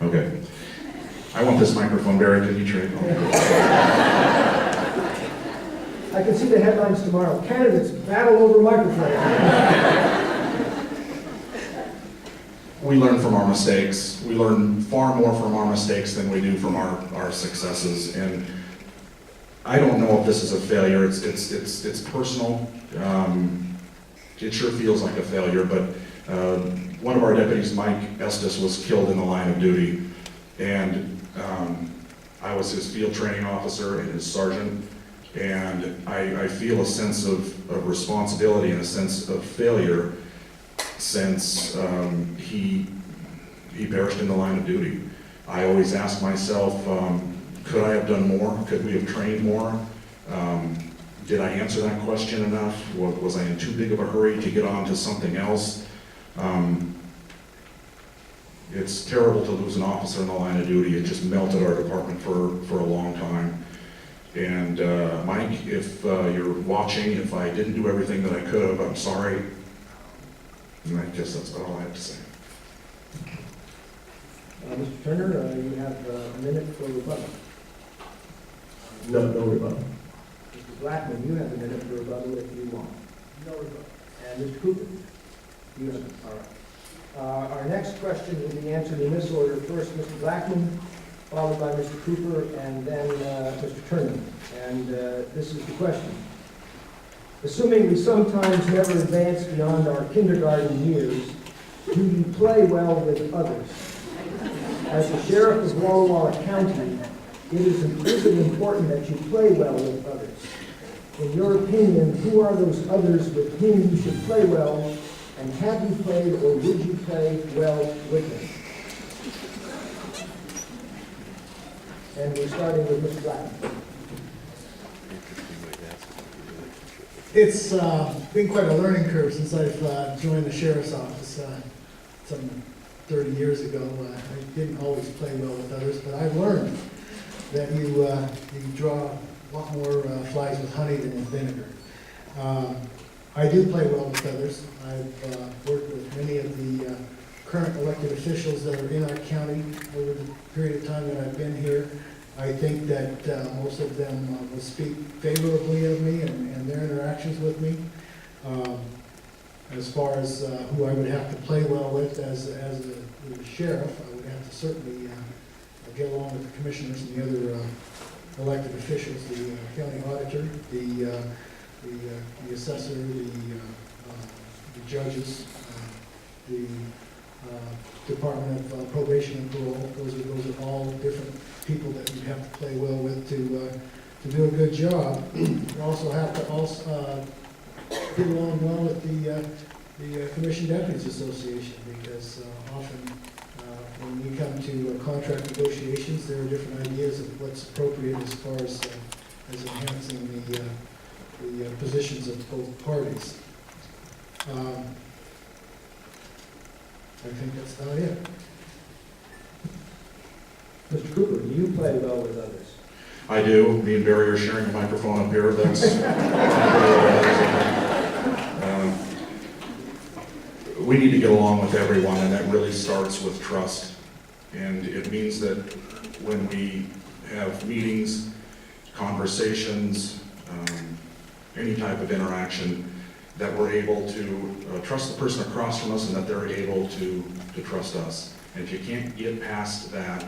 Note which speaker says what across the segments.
Speaker 1: Okay. I want this microphone, Barry. Can you trade?
Speaker 2: I can see the headlines tomorrow. Candidates battle over microphone.
Speaker 1: We learn from our mistakes. We learn far more from our mistakes than we do from our successes. And I don't know if this is a failure. It's personal. It sure feels like a failure, but one of our deputies, Mike Estes, was killed in the line of duty. And I was his field training officer and his sergeant. And I feel a sense of responsibility and a sense of failure since he perished in the line of duty. I always ask myself, could I have done more? Could we have trained more? Did I answer that question enough? Was I in too big of a hurry to get on to something else? It's terrible to lose an officer in the line of duty. It just melted our department for a long time. And Mike, if you're watching, if I didn't do everything that I could have, I'm sorry. And I guess that's about all I have to say.
Speaker 2: Mr. Turner, you have a minute for rebuttal.
Speaker 3: No rebuttal.
Speaker 2: Mr. Blackman, you have a minute for rebuttal if you want. No rebuttal. And Mr. Cooper, you have it. All right. Our next question will be answered in this order. First, Mr. Blackman, followed by Mr. Cooper, and then Mr. Turner. And this is the question. Assuming we sometimes never advance beyond our kindergarten years, do you play well with others? As the sheriff of Walla Walla County, it is important that you play well with others. In your opinion, who are those others with whom you should play well, and have you played or would you play well with them? And we're starting with Mr. Blackman.
Speaker 4: It's been quite a learning curve since I've joined the sheriff's office some 30 years ago. I didn't always play well with others, but I've learned that you draw a lot more flies with honey than with vinegar. I do play well with others. I've worked with many of the current elected officials that are in our county over the period of time that I've been here. I think that most of them will speak favorably of me and their interactions with me. As far as who I would have to play well with as the sheriff, I would have to certainly get along with the commissioners and the other elected officials, the county auditor, the assessor, the judges, the Department of Probation and Parole. Those are all different people that you have to play well with to do a good job. You also have to get along well with the Commission Deputies Association, because often when we come to contract negotiations, there are different ideas of what's appropriate as far as enhancing the positions of both parties. I think that's about it.
Speaker 2: Mr. Cooper, do you play well with others?
Speaker 1: I do. Me and Barry are sharing a microphone up here. That's we need to get along with everyone, and that really starts with trust. And it means that when we have meetings, conversations, any type of interaction, that we're able to trust the person across from us and that they're able to trust us. And if you can't get past that,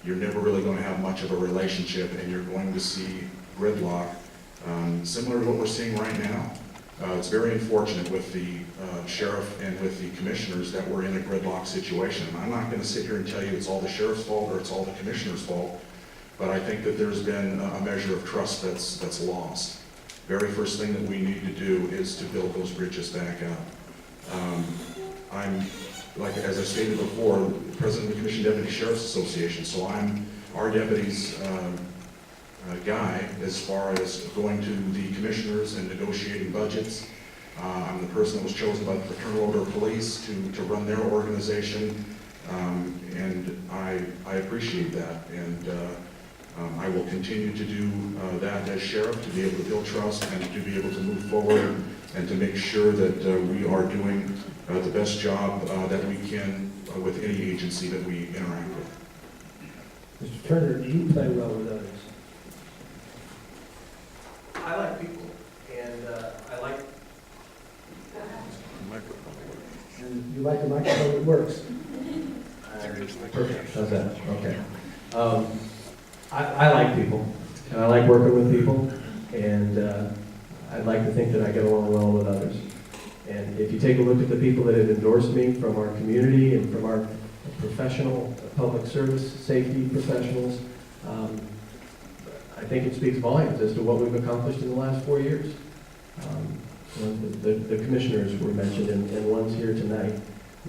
Speaker 1: you're never really going to have much of a relationship, and you're going to see gridlock, similar to what we're seeing right now. It's very unfortunate with the sheriff and with the commissioners that we're in a gridlock situation. And I'm not going to sit here and tell you it's all the sheriff's fault or it's all the commissioner's fault, but I think that there's been a measure of trust that's lost. Very first thing that we need to do is to build those bridges back up. I'm, like as I stated before, president of the Commission Deputy Sheriff's Association, so I'm our deputy's guy as far as going to the commissioners and negotiating budgets. I'm the person that was chosen by the Fraternal Order of Police to run their organization, and I appreciate that, and I will continue to do that as sheriff, to be able to build trust and to be able to move forward and to make sure that we are doing the best job that we can with any agency that we interact with.
Speaker 2: Mr. Turner, do you play well with others?
Speaker 3: I like people, and I like.
Speaker 2: And you like the microphone that works?
Speaker 3: Perfect, how's that? Okay. I like people, and I like working with people, and I'd like to think that I get along well with others. And if you take a look at the people that have endorsed me from our community and from our professional, public service, safety professionals, I think it speaks volumes as to what we've accomplished in the last 4 years. The commissioners were mentioned, and one's here tonight.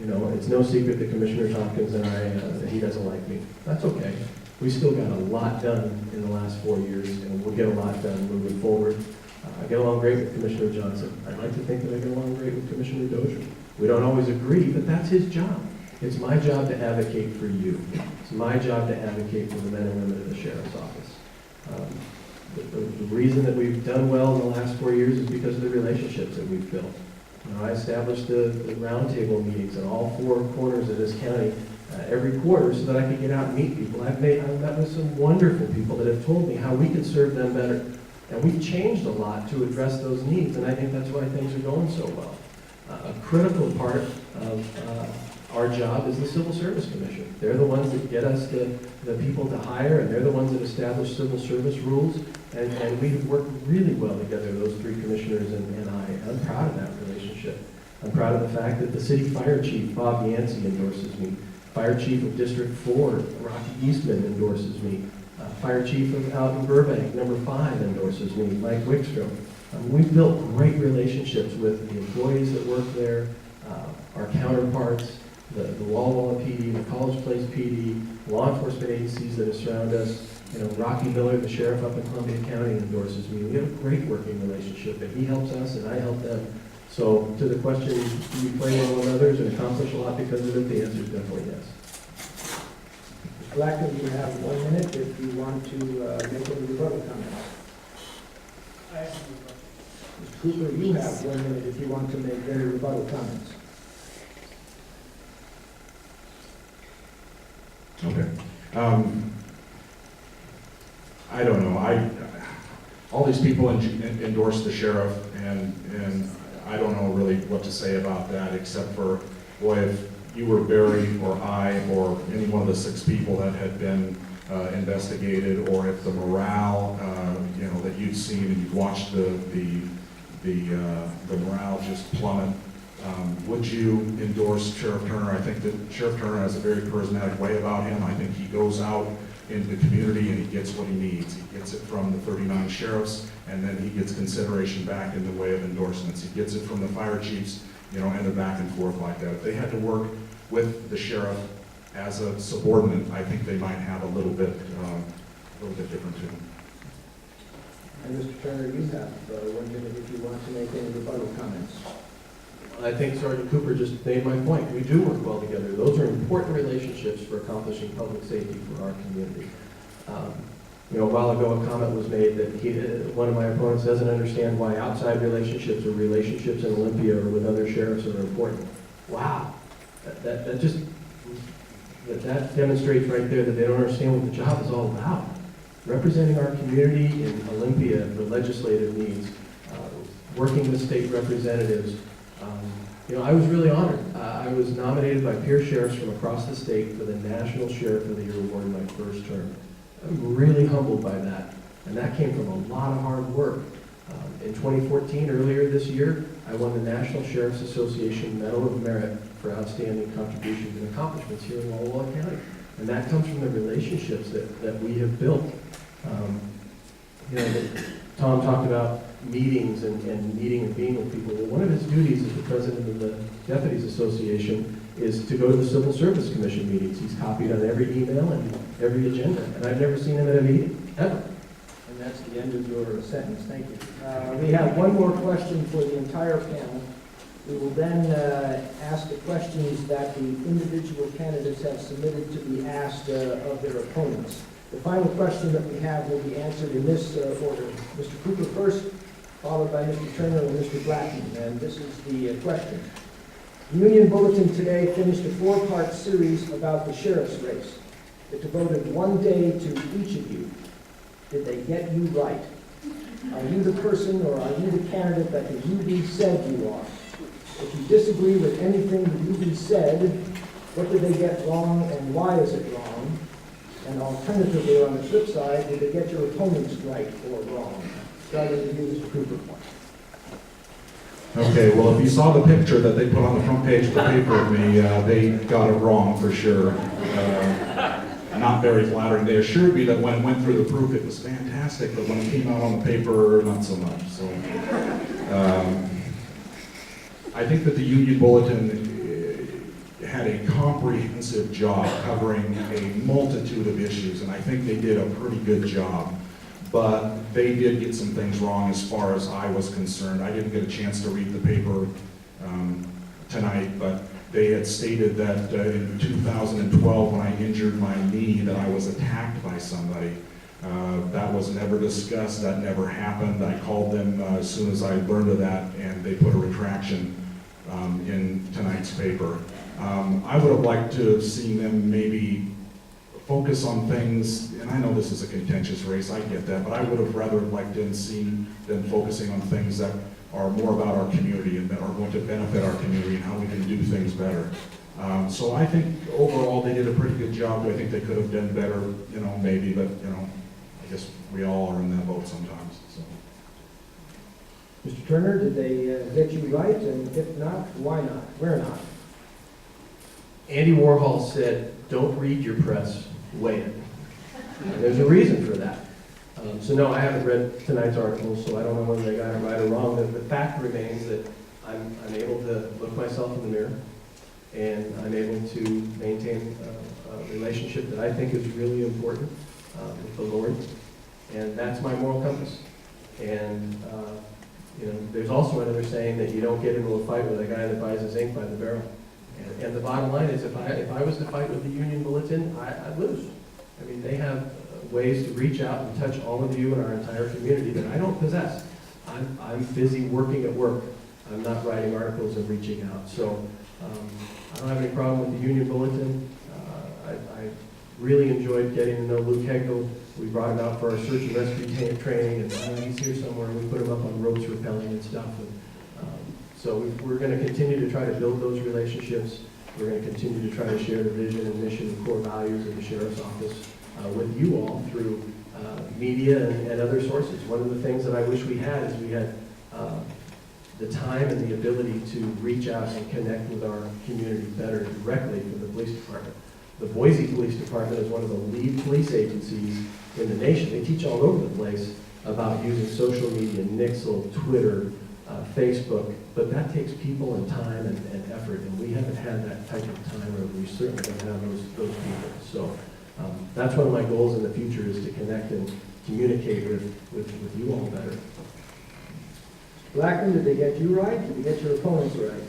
Speaker 3: You know, it's no secret that Commissioner Tompkins and I, that he doesn't like me. That's okay. We still got a lot done in the last 4 years, and we'll get a lot done moving forward. I get along great with Commissioner Johnson. I'd like to think that I get along great with Commissioner Dozier. We don't always agree, but that's his job. It's my job to advocate for you. It's my job to advocate for the men and women of the Sheriff's Office. The reason that we've done well in the last 4 years is because of the relationships that we've built. You know, I established the roundtable meetings in all 4 corners of this county every quarter so that I could get out and meet people. I've met with some wonderful people that have told me how we can serve them better. And we've changed a lot to address those needs, and I think that's why things are going so well. A critical part of our job is the Civil Service Commission. They're the ones that get us the people to hire, and they're the ones that establish civil service rules, and we've worked really well together, those 3 commissioners and I. I'm proud of that relationship. I'm proud of the fact that the city fire chief, Bob Yancey, endorses me. Fire chief of District 4, Rocky Eastman, endorses me. Fire chief out in Burbank, number 5, endorses me, Mike Wickstrom. We've built great relationships with the employees that work there, our counterparts, the Walla Walla PD, the College Place PD, law enforcement agencies that surround us. You know, Rocky Miller, the sheriff up in Columbia County, endorses me. We have a great working relationship, and he helps us and I help them. So to the question, do we play well with others and accomplish a lot because of it? The answer is definitely yes.
Speaker 2: Mr. Blackman, you have 1 minute if you want to make any rebuttal comments. Mr. Cooper, you have 1 minute if you want to make any rebuttal comments.
Speaker 1: Okay. I don't know. All these people endorse the sheriff, and I don't know really what to say about that, except for, boy, if you were Barry or I or any one of the 6 people that had been investigated, or if the morale, you know, that you'd seen and you'd watched the morale just plummet, would you endorse Sheriff Turner? I think that Sheriff Turner has a very charismatic way about him. I think he goes out into the community and he gets what he needs. He gets it from the 39 sheriffs, and then he gets consideration back in the way of endorsements. He gets it from the fire chiefs, you know, and the back and forth like that. If they had to work with the sheriff as a subordinate, I think they might have a little bit different too.
Speaker 2: And Mr. Turner, you have 1 minute if you want to make any rebuttal comments.
Speaker 3: I think Sergeant Cooper just made my point. We do work well together. Those are important relationships for accomplishing public safety for our community. You know, a while ago, a comment was made that one of my opponents doesn't understand why outside relationships or relationships in Olympia or with other sheriffs are important. Wow, that demonstrates right there that they don't understand what the job is all about. Representing our community in Olympia for legislative needs, working with state representatives. You know, I was really honored. I was nominated by peer sheriffs from across the state for the National Sheriff of the Year award in my first term. I'm really humbled by that, and that came from a lot of hard work. In 2014, earlier this year, I won the National Sheriff's Association Medal of Merit for outstanding contributions and accomplishments here in Walla Walla County, and that comes from the relationships that we have built. You know, Tom talked about meetings and meeting and being with people. Well, one of his duties as the president of the Deputies Association is to go to the Civil Service Commission meetings. He's copied on every email and every agenda, and I've never seen him at a meeting, ever.
Speaker 2: And that's the end of your sentence. Thank you. We have one more question for the entire panel. We will then ask the questions that the individual candidates have submitted to be asked of their opponents. The final question that we have will be answered in this order. Mr. Cooper first, followed by Mr. Turner and Mr. Blackman. And this is the question. The Union Bulletin today finished a 4-part series about the sheriff's race. If devoted one day to each of you, did they get you right? Are you the person or are you the candidate that the UB said you are? If you disagree with anything the UB said, what did they get wrong and why is it wrong? And alternatively, on the flip side, did they get your opponents right or wrong? Starting with you, Mr. Cooper.
Speaker 1: Okay, well, if you saw the picture that they put on the front page of the paper of me, they got it wrong for sure. Not very flattering. They assured me that when it went through the proof, it was fantastic, but when it came out on the paper, not so much. So, I think that the Union Bulletin had a comprehensive job covering a multitude of issues, and I think they did a pretty good job. But they did get some things wrong as far as I was concerned. I didn't get a chance to read the paper tonight, but they had stated that in 2012, when I injured my knee, that I was attacked by somebody. That was never discussed, that never happened. I called them as soon as I learned of that, and they put a retraction in tonight's paper. I would have liked to have seen them maybe focus on things, and I know this is a contentious race, I get that, but I would have rather liked to have seen them focusing on things that are more about our community and that are going to benefit our community and how we can do things better. So I think overall they did a pretty good job. I think they could have done better, maybe, but, I guess we all are in that boat sometimes, so.
Speaker 2: Mr. Turner, did they get you right? And if not, why not? Where not?
Speaker 3: Andy Warhol said, "Don't read your press, weigh it." And there's a reason for that. So no, I haven't read tonight's article, so I don't know whether they got it right or wrong. The fact remains that I'm able to look myself in the mirror, and I'm able to maintain a relationship that I think is really important with the Lord, and that's my moral compass. And there's also another saying that you don't get into a fight with a guy that buys his ink by the barrel. And the bottom line is, if I was to fight with the Union Bulletin, I'd lose. I mean, they have ways to reach out and touch all of you in our entire community that I don't possess. I'm busy working at work. I'm not writing articles and reaching out. So I don't have any problem with the Union Bulletin. I really enjoyed getting to know Luke Hegel. We brought him out for our search and rescue training, and he's here somewhere. We put him up on ropes rappelling and stuff. So we're going to continue to try to build those relationships. We're going to continue to try to share the vision and mission and core values of the Sheriff's Office with you all through media and other sources. One of the things that I wish we had is we had the time and the ability to reach out and connect with our community better directly from the police department. The Boise Police Department is one of the lead police agencies in the nation. They teach all over the place about using social media, Nixle, Twitter, Facebook, but that takes people and time and effort, and we haven't had that type of time, or we certainly don't have those people. So that's one of my goals in the future, is to connect and communicate with you all better.
Speaker 2: Blackman, did they get you right? Did they get your opponents right?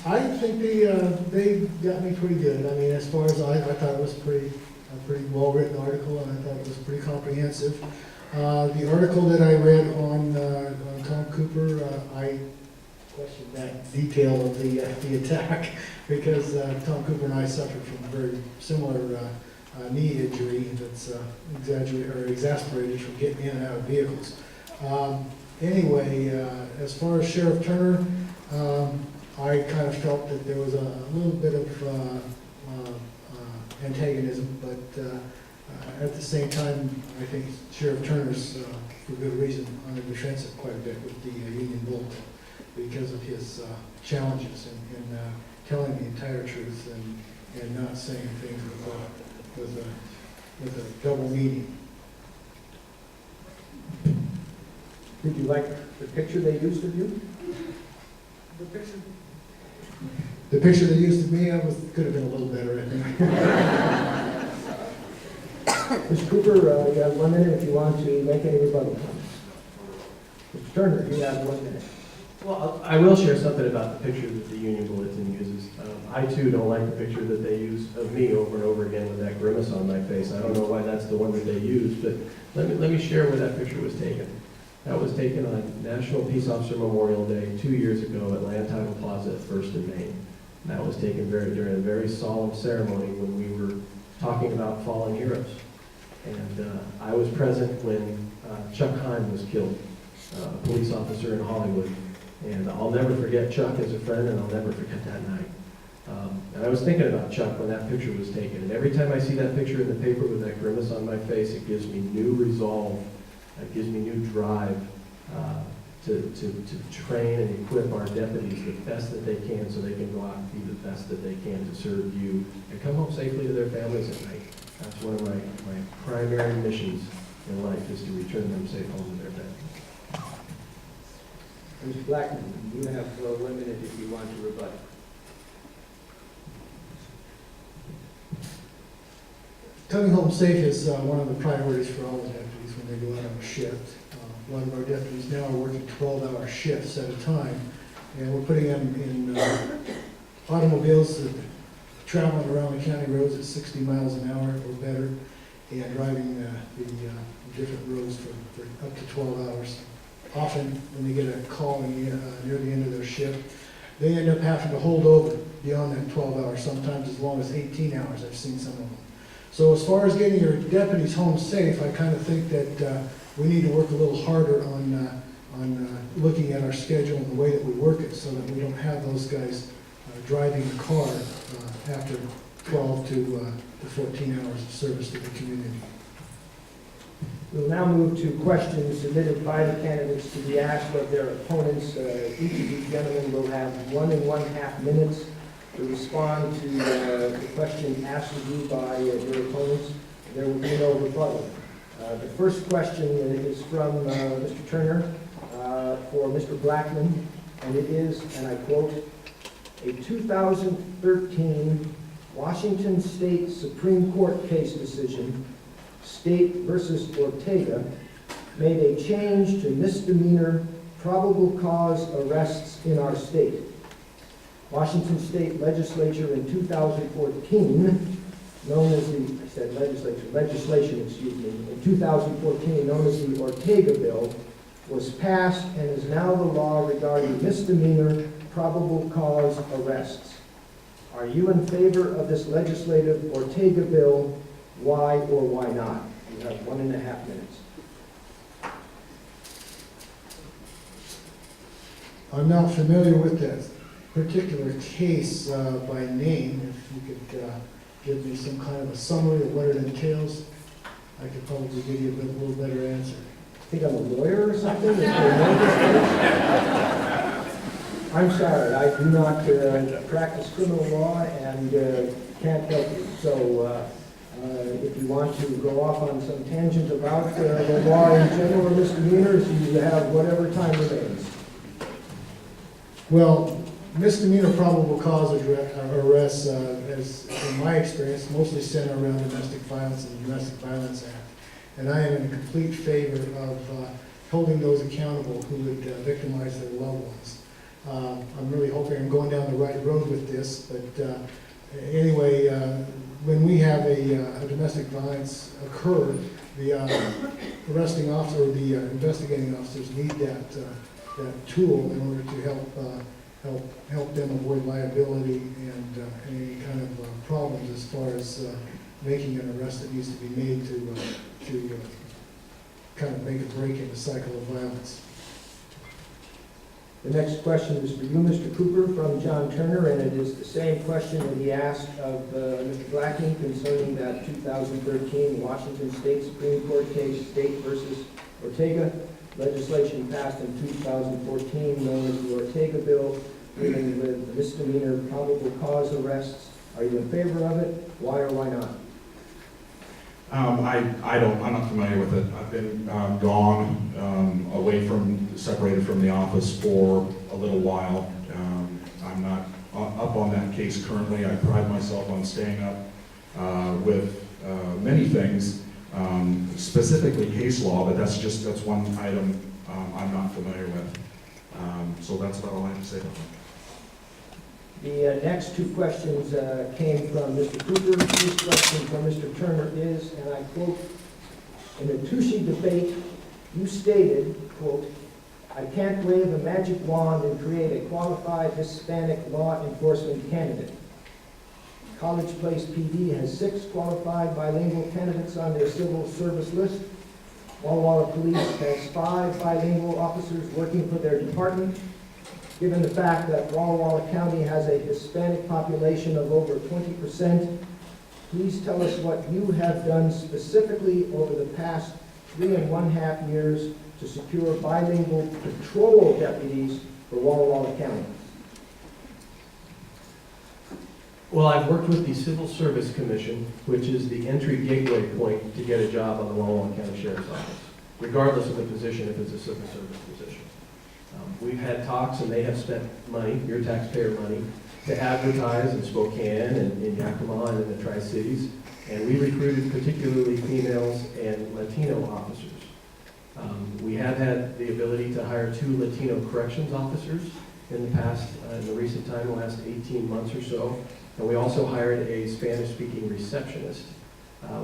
Speaker 4: I think they got me pretty good. I mean, as far as I thought it was a pretty well-written article, and I thought it was pretty comprehensive. The article that I read on Tom Cooper, I questioned that detail of the attack, because Tom Cooper and I suffered from a very similar knee injury that's exasperated from getting in and out of vehicles. Anyway, as far as Sheriff Turner, I kind of felt that there was a little bit of antagonism, but at the same time, I think Sheriff Turner's, for good reason, on the defensive quite a bit with the Union Bulletin, because of his challenges in telling the entire truth and not saying things with a double meaning.
Speaker 2: Did you like the picture they used of you?
Speaker 4: The picture they used of me, could have been a little better, I think.
Speaker 2: Mr. Cooper, you have 1 minute if you want to make any rebuttal comments. Mr. Turner, you have 1 minute.
Speaker 3: Well, I will share something about the picture that the Union Bulletin uses. I too don't like the picture that they use of me over and over again with that grimace on my face. I don't know why that's the one that they used, but let me share where that picture was taken. That was taken on National Peace Officer Memorial Day 2 years ago at Land Title Plaza at 1st and Main. And that was taken during a very solemn ceremony when we were talking about fallen heroes. And I was present when Chuck Hine was killed, a police officer in Hollywood. And I'll never forget Chuck as a friend, and I'll never forget that night. And I was thinking about Chuck when that picture was taken. And every time I see that picture in the paper with that grimace on my face, it gives me new resolve. It gives me new drive to train and equip our deputies the best that they can so they can go out and be the best that they can to serve you and come home safely to their families at night. That's one of my primary missions in life, is to return them safe home to their families.
Speaker 2: Mr. Blackman, you have 1 minute if you want to rebut.
Speaker 4: Coming home safe is one of the priorities for all the deputies when they go out on a shift. A lot of our deputies now are working 12-hour shifts at a time, and we're putting them in automobiles that are traveling around the county roads at 60 miles an hour or better, and driving the different roads for up to 12 hours. Often, when they get a call near the end of their shift, they end up having to hold over beyond that 12 hours, sometimes as long as 18 hours. I've seen some of them. So as far as getting your deputies home safe, I kind of think that we need to work a little harder on looking at our schedule and the way that we work it, so that we don't have those guys driving the car after 12 to 14 hours of service to the community.
Speaker 2: We'll now move to questions submitted by the candidates to be asked of their opponents. Each of these gentlemen will have 1 1/2 minutes to respond to the question asked of you by your opponents. There will be no rebuttal. The first question is from Mr. Turner for Mr. Blackman, and it is, and I quote, "A 2013 Washington State Supreme Court case decision, State versus Ortega, made a change to misdemeanor probable cause arrests in our state. Washington State Legislature in 2014, known as the, I said legislation, in 2014, known as the Ortega Bill, was passed and is now the law regarding misdemeanor probable cause arrests. Are you in favor of this legislative Ortega Bill? Why or why not?" You have 1 1/2 minutes.
Speaker 4: I'm not familiar with that particular case by name. If you could give me some kind of a summary of what it entails, I could probably give you a little better answer.
Speaker 2: I think I'm a lawyer or something? Is there a notice? I'm sorry, I do not practice criminal law and can't help you. So if you want to go off on some tangent about the law in general or misdemeanors, you have whatever time remains.
Speaker 4: Well, misdemeanor probable cause arrests, as in my experience, mostly center around domestic violence and the Domestic Violence Act. And I am in complete favor of holding those accountable who would victimize their loved ones. I'm really hoping I'm going down the right road with this, but anyway, when we have a domestic violence occur, the arresting officer or the investigating officers need that tool in order to help them avoid liability and any kind of problems as far as making an arrest that needs to be made to kind of make a break in the cycle of violence.
Speaker 2: The next question is for you, Mr. Cooper, from John Turner, and it is the same question that he asked of Mr. Blackman concerning that 2013 Washington State Supreme Court case, State versus Ortega, legislation passed in 2014 known as the Ortega Bill, dealing with misdemeanor probable cause arrests. Are you in favor of it? Why or why not?
Speaker 1: I'm not familiar with it. I've been gone, separated from the office for a little while. I'm not up on that case currently. I pride myself on staying up with many things, specifically case law, but that's one item I'm not familiar with. So that's about all I have to say about that.
Speaker 2: The next two questions came from Mr. Cooper. This question from Mr. Turner is, and I quote, "In the Tushy debate, you stated, quote, I can't wave a magic wand and create a qualified Hispanic law enforcement candidate. College Place PD has 6 qualified bilingual candidates on their civil service list. Walla Walla Police has 5 bilingual officers working for their department. Given the fact that Walla Walla County has a Hispanic population of over 20%, please tell us what you have done specifically over the past 3.5 years to secure bilingual patrol deputies for Walla Walla County.
Speaker 3: Well, I've worked with the Civil Service Commission, which is the entry gateway point to get a job on the Walla Walla County Sheriff's Office, regardless of the position, if it's a civil service position. We've had talks, and they have spent money, your taxpayer money, to advertise in Spokane and in Yakima and in the Tri-Cities, and we recruited particularly females and Latino officers. We have had the ability to hire 2 Latino corrections officers in the past, in the recent time, the last 18 months or so. And we also hired a Spanish-speaking receptionist.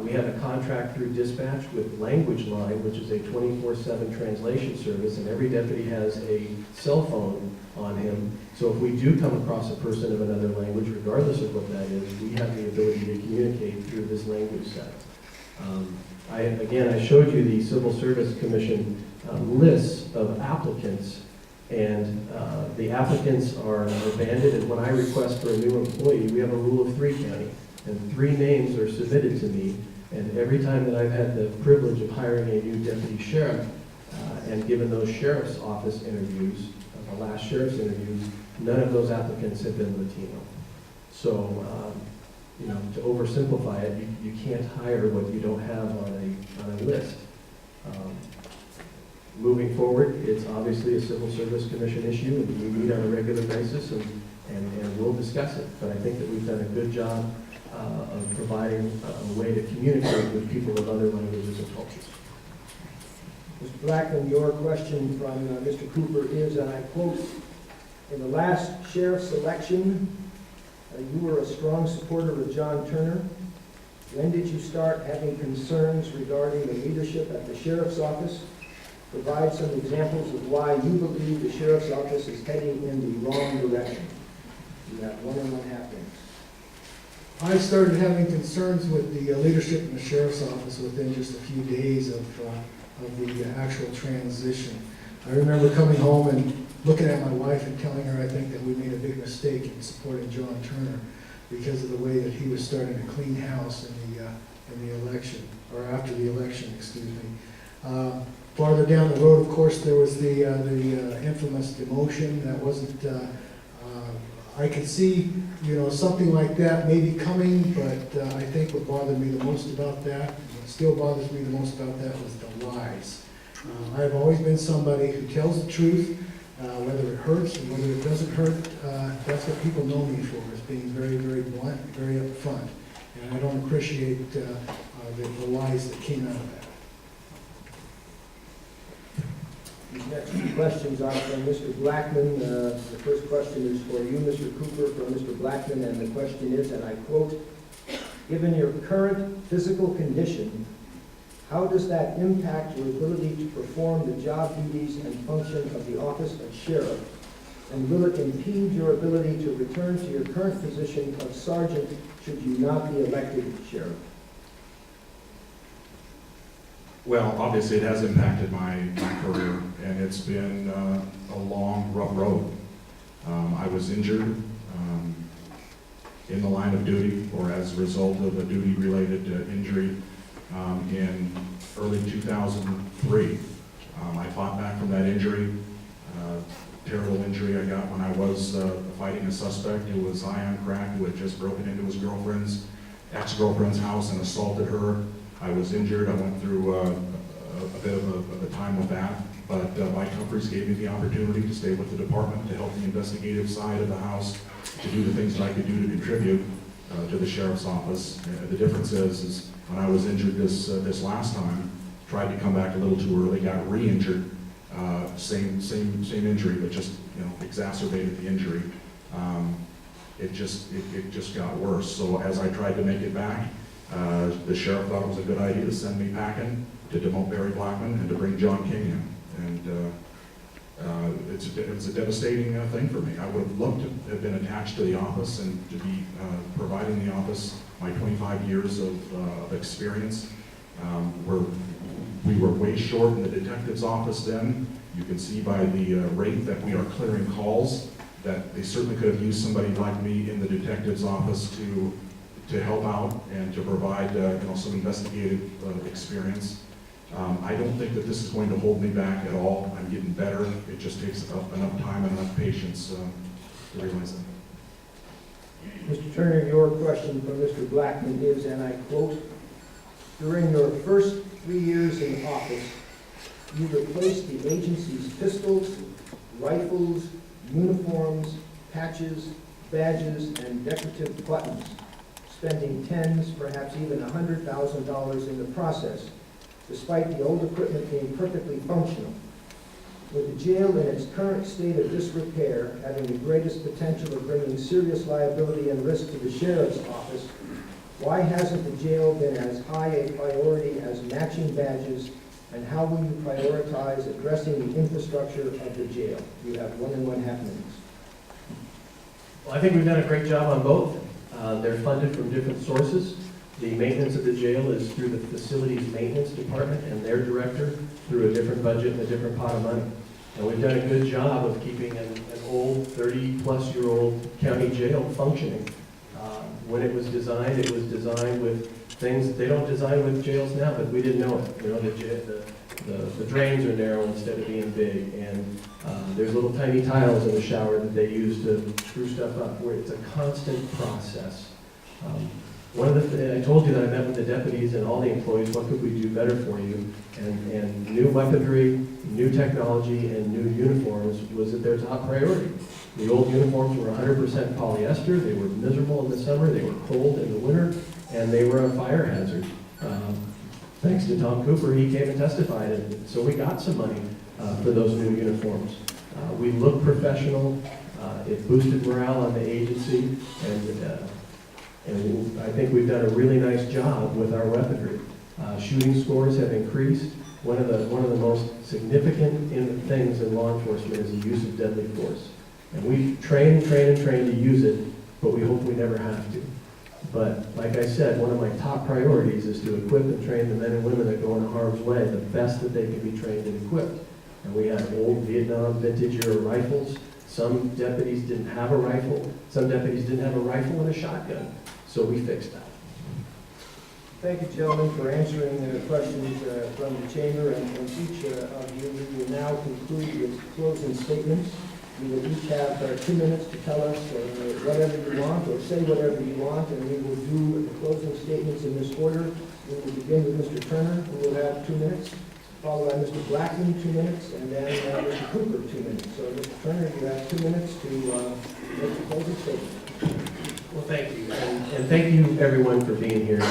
Speaker 3: We have a contract through dispatch with Language Line, which is a 24/7 translation service, and every deputy has a cell phone on him. So if we do come across a person of another language, regardless of what that is, we have the ability to communicate through this language set. I showed you the Civil Service Commission lists of applicants, and the applicants are banded, and when I request for a new employee, we have a rule of 3 county, and 3 names are submitted to me, and every time that I've had the privilege of hiring a new deputy sheriff, and given those sheriff's office interviews, the last sheriff's interviews, none of those applicants have been Latino. So, to oversimplify it, you can't hire what you don't have on a list. Moving forward, it's obviously a Civil Service Commission issue, and we meet on a regular basis, and we'll discuss it. But I think that we've done a good job of providing a way to communicate with people of other languages and cultures.
Speaker 2: Mr. Blackman, your question from Mr. Cooper is, and I quote, "In the last sheriff's election, you were a strong supporter of John Turner. When did you start having concerns regarding the leadership at the sheriff's office? Provide some examples of why you believe the sheriff's office is heading in the wrong direction." You have 1.5 minutes.
Speaker 4: I started having concerns with the leadership in the sheriff's office within just a few days of the actual transition. I remember coming home and looking at my wife and telling her I think that we made a big mistake in supporting John Turner because of the way that he was starting to clean house in the election, or after the election, excuse me. Farther down the road, of course, there was the infamous demotion. That wasn't. I could see, something like that maybe coming, but I think what bothered me the most about that, what still bothers me the most about that, was the lies. I've always been somebody who tells the truth, whether it hurts or whether it doesn't hurt. That's what people know me for, is being very, very blunt, very upfront. And I don't appreciate the lies that came out of that.
Speaker 2: These next 2 questions are from Mr. Blackman. The first question is for you, Mr. Cooper, from Mr. Blackman, and the question is, and I quote, "Given your current physical condition, how does that impact your ability to perform the job duties and function of the office of sheriff? And will it impede your ability to return to your current position of sergeant should you not be elected sheriff?"
Speaker 1: Well, obviously, it has impacted my career, and it's been a long, rough road. I was injured in the line of duty, or as a result of a duty-related injury in early 2003. I fought back from that injury, terrible injury I got when I was fighting a suspect who was high on crack, who had just broken into his ex-girlfriend's house and assaulted her. I was injured. I went through a bit of a time with that, but my companies gave me the opportunity to stay with the department, to help the investigative side of the house, to do the things that I could do to contribute to the sheriff's office. The difference is when I was injured this last time, tried to come back a little too early, got re-injured, same injury, but just exacerbated the injury. It just got worse. So as I tried to make it back, the sheriff thought it was a good idea to send me packing, to demote Barry Blackman and to bring John King in. And It's a devastating thing for me. I would have loved to have been attached to the office and to be providing the office my 25 years of experience. We were way short in the detective's office then. You can see by the rate that we are clearing calls that they certainly could have used somebody like me in the detective's office to help out and to provide some investigative experience. I don't think that this is going to hold me back at all. I'm getting better. It just takes enough time and enough patience to realize that.
Speaker 2: Mr. Turner, your question from Mr. Blackman is, and I quote, "During your first 3 years in office, you replaced the agency's pistols, rifles, uniforms, patches, badges, and decorative buttons, spending tens, perhaps even $100,000 in the process, despite the old equipment being perfectly functional. With the jail in its current state of disrepair, having the greatest potential of bringing serious liability and risk to the sheriff's office, why hasn't the jail been as high a priority as matching badges, and how will you prioritize addressing the infrastructure of the jail?" You have 1.5 minutes.
Speaker 3: Well, I think we've done a great job on both. They're funded from different sources. The maintenance of the jail is through the facilities maintenance department and their director through a different budget and a different pot of money. And we've done a good job of keeping an old 30-plus-year-old county jail functioning. When it was designed with things, they don't design with jails now, but we didn't know it. The drains are narrow instead of being big, and there's little tiny tiles in the shower that they use to screw stuff up, where it's a constant process. I told you that I met with the deputies and all the employees, what could we do better for you? And new weaponry, new technology, and new uniforms was at their top priority. The old uniforms were 100% polyester, they were miserable in the summer, they were cold in the winter, and they were a fire hazard. Thanks to Tom Cooper, he came and testified, and so we got some money for those new uniforms. We look professional, it boosted morale on the agency, and I think we've done a really nice job with our weaponry. Shooting scores have increased. One of the most significant things in law enforcement is the use of deadly force. And we train to use it, but we hope we never have to. But like I said, one of my top priorities is to equip and train the men and women that go into harm's way the best that they can be trained and equipped. And we have old Vietnam vintage-era rifles. Some deputies didn't have a rifle. Some deputies didn't have a rifle and a shotgun. So we fixed that.
Speaker 2: Thank you, gentlemen, for answering the questions from the chamber, and each of you. We will now conclude with closing statements. You will each have 2 minutes to tell us whatever you want, or say whatever you want, and we will do the closing statements in this order. We will begin with Mr. Turner, who will have 2 minutes, followed by Mr. Blackman, 2 minutes, and then Mr. Cooper, 2 minutes. So, Mr. Turner, you have 2 minutes to make the closing statement.
Speaker 3: Well, thank you, and thank you everyone for being here.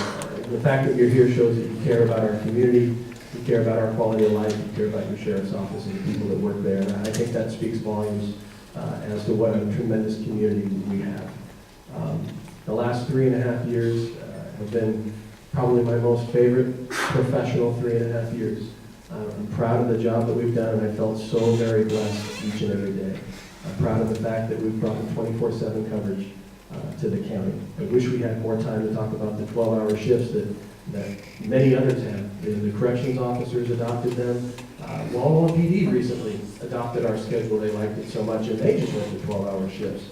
Speaker 3: The fact that you're here shows that you care about our community, you care about our quality of life, you care about your sheriff's office and the people that work there. And I think that speaks volumes as to what a tremendous community we have. The last 3.5 years have been probably my most favorite professional 3.5 years. I'm proud of the job that we've done, and I felt so very blessed each and every day. I'm proud of the fact that we've brought 24/7 coverage to the county. I wish we had more time to talk about the 12-hour shifts that many others have. The corrections officers adopted them. Walla Walla PD recently adopted our schedule. They liked it so much, and they just went to 12-hour shifts.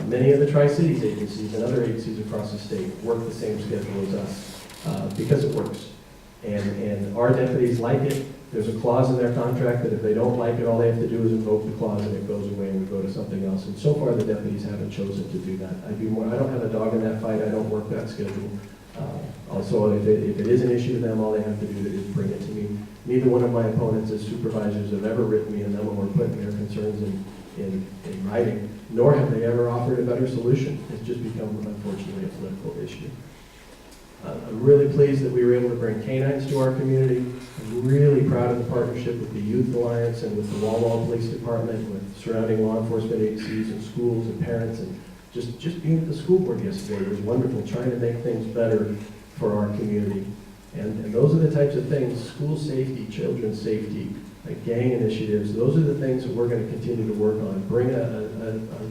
Speaker 3: Many of the Tri-Cities agencies and other agencies across the state work the same schedule as us because it works. And our deputies like it. There's a clause in their contract that if they don't like it, all they have to do is invoke the clause and it goes away and we go to something else. And so far, the deputies haven't chosen to do that. I don't have a dog in that fight. I don't work that schedule. Also, if it is an issue to them, all they have to do is bring it to me. Neither one of my opponents as supervisors have ever written me a memo or put their concerns in writing, nor have they ever offered a better solution. It's just become, unfortunately, a political issue. I'm really pleased that we were able to bring canines to our community. I'm really proud of the partnership with the Youth Alliance and with the Walla Walla Police Department, with surrounding law enforcement agencies and schools and parents, and just being at the school board yesterday was wonderful, trying to make things better for our community. And those are the types of things, school safety, children's safety, gang initiatives. Those are the things that we're going to continue to work on. Bring a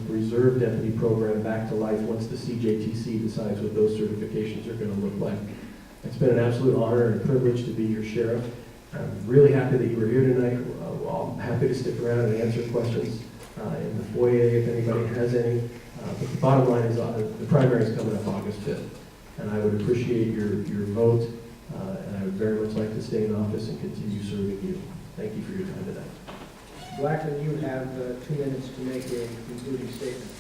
Speaker 3: reserve deputy program back to life once the CJTC decides what those certifications are going to look like. It's been an absolute honor and privilege to be your sheriff. I'm really happy that you were here tonight. I'm happy to stick around and answer questions in the foyer if anybody has any. But the bottom line is the primary is coming up August 5th. And I would appreciate your vote, and I would very much like to stay in office and continue serving you. Thank you for your time tonight.
Speaker 2: Blackman, you have 2 minutes to make a concluding statement.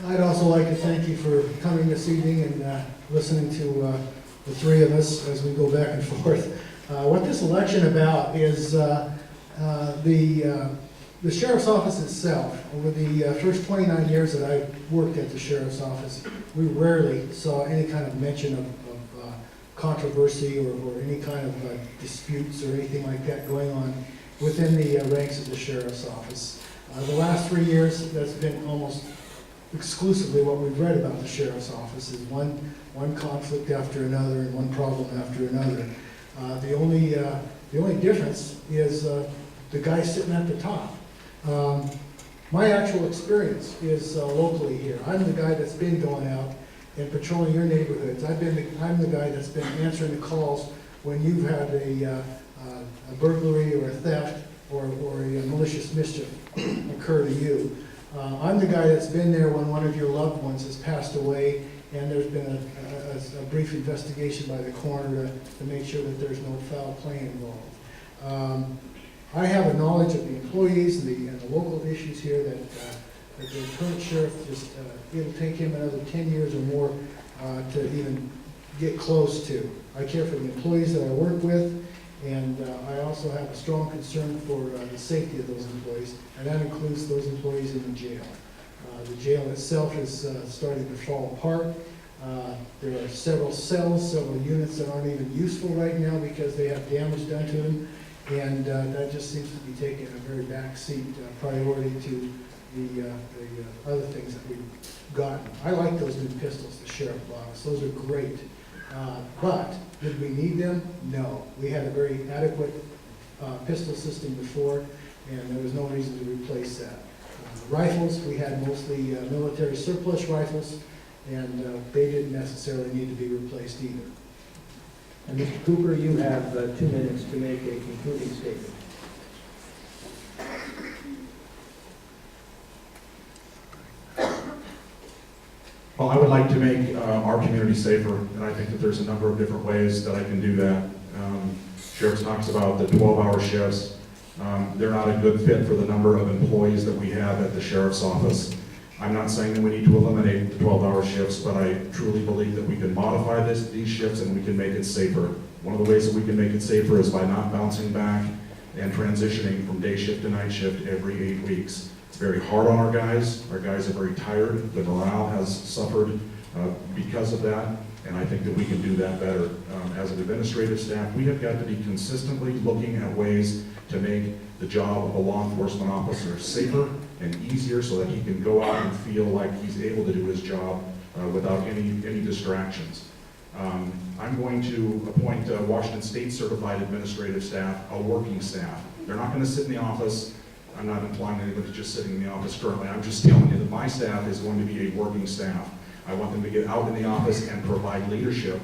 Speaker 4: I'd also like to thank you for coming this evening and listening to the three of us as we go back and forth. What this election about is the sheriff's office itself. Over the first 29 years that I worked at the sheriff's office, we rarely saw any kind of mention of controversy or any kind of disputes or anything like that going on within the ranks of the sheriff's office. The last 3 years, that's been almost exclusively what we've read about the sheriff's office is one conflict after another and one problem after another. The only difference is the guy sitting at the top. My actual experience is locally here. I'm the guy that's been going out and patrolling your neighborhoods. I'm the guy that's been answering the calls when you've had a burglary or a theft or a malicious mischief occur to you. I'm the guy that's been there when one of your loved ones has passed away and there's been a brief investigation by the coroner to make sure that there's no foul play involved. I have a knowledge of the employees and the local issues here that the current sheriff just, it'll take him another 10 years or more to even get close to. I care for the employees that I work with, and I also have a strong concern for the safety of those employees, and that includes those employees in the jail. The jail itself is starting to fall apart. There are several cells, several units that aren't even useful right now because they have damage done to them, and that just seems to be taking a very backseat priority to the other things that we've gotten. I like those new pistols the sheriff bought us. Those are great. But did we need them? No. We had a very adequate pistol system before, and there was no reason to replace that. Rifles, we had mostly military surplus rifles, and they didn't necessarily need to be replaced either.
Speaker 2: And Mr. Cooper, you have 2 minutes to make a concluding statement.
Speaker 1: Well, I would like to make our community safer, and I think that there's a number of different ways that I can do that. Sheriff talks about the 12-hour shifts. They're not a good fit for the number of employees that we have at the sheriff's office. I'm not saying that we need to eliminate the 12-hour shifts, but I truly believe that we can modify these shifts and we can make it safer. One of the ways that we can make it safer is by not bouncing back and transitioning from day shift to night shift every 8 weeks. It's very hard on our guys. Our guys are very tired. The morale has suffered because of that, and I think that we can do that better. As an administrative staff, we have got to be consistently looking at ways to make the job of a law enforcement officer safer and easier so that he can go out and feel like he's able to do his job without any distractions. I'm going to appoint Washington State certified administrative staff, a working staff. They're not going to sit in the office. I'm not implying anybody's just sitting in the office currently. I'm just telling you that my staff is going to be a working staff. I want them to get out in the office and provide leadership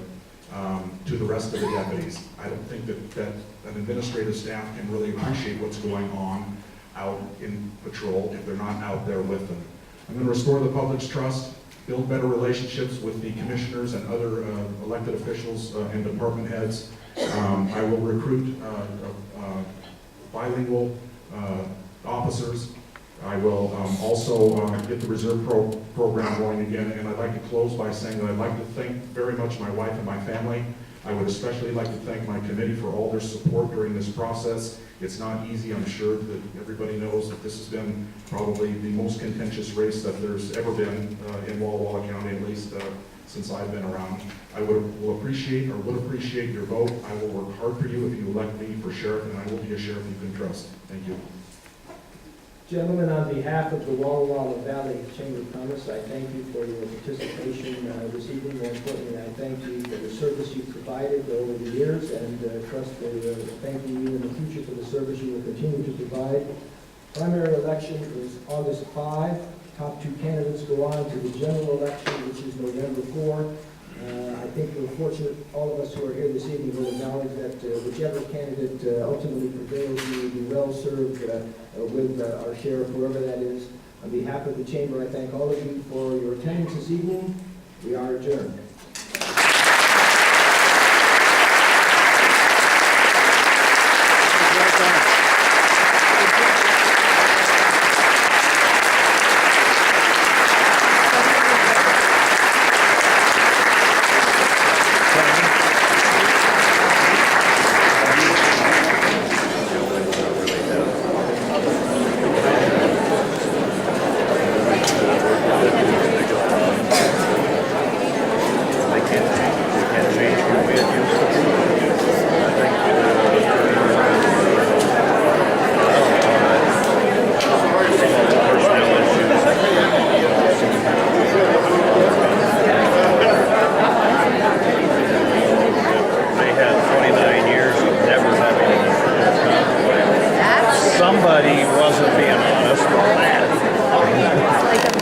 Speaker 1: to the rest of the deputies. I don't think that an administrative staff can really appreciate what's going on out in patrol if they're not out there with them. I'm going to restore the public's trust, build better relationships with the commissioners and other elected officials and department heads. I will recruit bilingual officers. I will also get the reserve program going again, and I'd like to close by saying that I'd like to thank very much my wife and my family. I would especially like to thank my committee for all their support during this process. It's not easy. I'm sure that everybody knows that this has been probably the most contentious race that there's ever been in Walla Walla County, at least since I've been around. I would appreciate your vote. I will work hard for you if you elect me for sheriff, and I will be a sheriff you can trust. Thank you.
Speaker 2: Gentlemen, on behalf of the Walla Walla Valley Chamber of Commerce, I thank you for your participation this evening. More importantly, I thank you for the service you've provided over the years, and trust that thanking you in the future for the service you will continue to provide. Primary election is August 5. Top two candidates go on to the general election, which is November 4. I think we're fortunate, all of us who are here this evening will acknowledge that whichever candidate ultimately prevails, we will be well served with our sheriff, whoever that is. On behalf of the chamber, I thank all of you for your attendance this evening. We are adjourned.